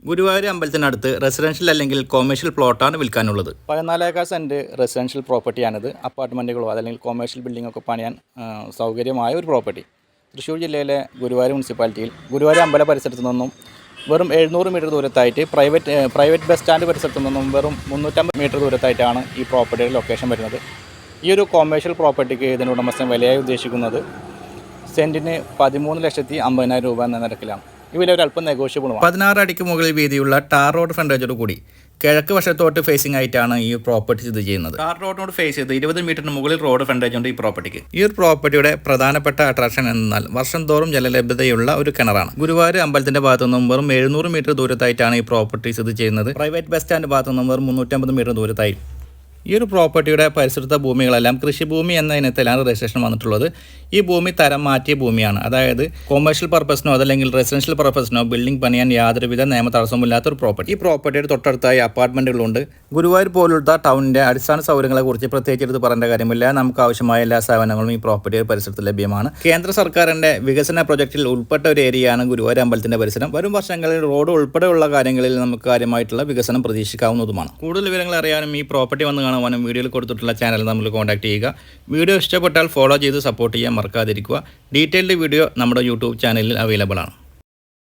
ഗുരുവായൂർ അമ്പലത്തിനടുത്ത് റെസിഡൻഷ്യൽ അല്ലെങ്കിൽ കൊമേഴ്ഷ്യൽ പ്ലോട്ടാണ് വിൽക്കാനുള്ളത്. 14 സെൻറ്റ് റെസിഡൻഷ്യൽ പ്രോപ്പർട്ടിയാണിത്. അപ്പാർട്ട്മെൻറ്റുകളോ അല്ലെങ്കിൽ കൊമേഴ്ഷ്യൽ ബിൽഡിങ്ങൊക്കെ പണിയാൻ സൗകര്യമായ ഒരു പ്രോപ്പർട്ടി. തൃശ്ശൂർ ജില്ലയിലെ ഗുരുവായൂർ മുനിസിപ്പാലിറ്റിയിൽ ഗുരുവായൂർ അമ്പല പരിസരത്തു നിന്നും വെറും 700 മീറ്റർ ദൂരത്തായിട്ട് പ്രൈവറ്റ് ബസ് സ്റ്റാൻഡ് പരിസരത്തു നിന്നും വെറും 350 മീറ്റർ ദൂരത്തായിട്ടാണ് ഈ പ്രോപ്പർട്ടിയുടെ ലൊക്കേഷൻ വരുന്നത്. ഈ ഒരു കൊമേഴ്ഷ്യൽ പ്രോപ്പർട്ടിക്ക് ഇതിൻ്റെ ഉടമസ്ഥൻ വിലയായി ഉദ്ദേശിക്കുന്നത് സെൻറ്റിന് 13,50,000 രൂപ എന്ന നിരക്കിലാണ്. ഇവരെ ഒരല്പം നെഗോഷ്യബിളുമാണ്. 16 അടിക്ക് മുകളിൽ വീതിയുള്ള ടാർ റോഡ് ഫ്രണ്ടേജോട് കൂടി കിഴക്ക് വശത്തോട്ട് ഫേസിംഗ് ആയിട്ടാണ് ഈ പ്രോപ്പർട്ടി സ്ഥിതി ചെയ്യുന്നത്. ടാർ റോഡിനോട് ഫേസ് ചെയ്ത് 20 മീറ്ററിന് മുകളിൽ റോഡ് ഫ്രണ്ടേജ് ഉണ്ട് ഈ പ്രോപ്പർട്ടിക്ക്. ഈ ഒരു പ്രോപ്പർട്ടിയുടെ പ്രധാനപ്പെട്ട അട്രാക്ഷൻ എന്നാൽ വർഷം തോറും ജലലഭ്യതയുള്ള ഒരു കിണറാണ്. ഗുരുവായൂർ അമ്പലത്തിന്റെ ഭാഗത്തു നിന്നും വെറും 700 മീറ്റർ ദൂരത്തായിട്ടാണ് ഈ പ്രോപ്പർട്ടി സ്ഥിതി ചെയ്യുന്നത്. പ്രൈവറ്റ് ബസ് സ്റ്റാൻഡ് ഭാഗത്തു നിന്നും വെറും 350 മീറ്റർ ദൂരത്തായി. ഈ ഒരു പ്രോപ്പർട്ടിയുടെ പരിസരത്തെ ഭൂമികളെല്ലാം കൃഷിഭൂമി എന്ന ഇനത്തിലാണ് രജിസ്ട്രേഷൻ വന്നിട്ടുള്ളത്. ഈ ഭൂമി തരം മാറ്റിയ ഭൂമിയാണ്. അതായത് കൊമേഴ്ഷ്യൽ പർപ്പസിനോ അതല്ലെങ്കിൽ റെസിഡൻഷ്യൽ പർപ്പസിനോ ബിൽഡിംഗ് പണിയാൻ യാതൊരുവിധ നിയമ തടസ്സമില്ലാത്ത ഒരു പ്രോപ്പർട്ടി. ഈ പ്രോപ്പർട്ടിയുടെ തൊട്ടടുത്തായി അപ്പാർട്ട്മെൻറ്റുകളുണ്ട്. ഗുരുവായൂർ പോലുള്ള ടൗണിൻ്റെ അടിസ്ഥാന സൗകര്യങ്ങളെക്കുറിച്ച് പ്രത്യേകിച്ച് എടുത്ത് പറയേണ്ട കാര്യമില്ല. നമുക്ക് ആവശ്യമായ എല്ലാ സേവനങ്ങളും ഈ പ്രോപ്പർട്ടിയുടെ പരിസരത്ത് ലഭ്യമാണ്. കേന്ദ്ര സർക്കാരിൻ്റെ വികസന പ്രൊജക്റ്റിൽ ഉൾപ്പെട്ട ഒരു ഏരിയയാണ് ഗുരുവായൂർ അമ്പലത്തിൻ്റെ പരിസരം. വരും വർഷങ്ങളിൽ റോഡ് ഉൾപ്പെടെയുള്ള കാര്യങ്ങളിൽ നമുക്ക് കാര്യമായിട്ടുള്ള വികസനം പ്രതീക്ഷിക്കാവുന്നതുമാണ്. കൂടുതൽ വിവരങ്ങൾ അറിയാനും ഈ പ്രോപ്പർട്ടി വന്ന് കാണുവാനും വീഡിയോയിൽ കൊടുത്തിട്ടുള്ള ചാനൽ നമ്മൾ കോൺടാക്ട് ചെയ്യുക. വീഡിയോ ഇഷ്ടപ്പെട്ടാൽ ഫോളോ ചെയ്ത് സപ്പോർട്ട് ചെയ്യാൻ മറക്കാതിരിക്കുക. ഡീറ്റെയിൽഡ് വീഡിയോ നമ്മുടെ യൂട്യൂബ് ചാനലിൽ അവൈലബിൾ ആണ്.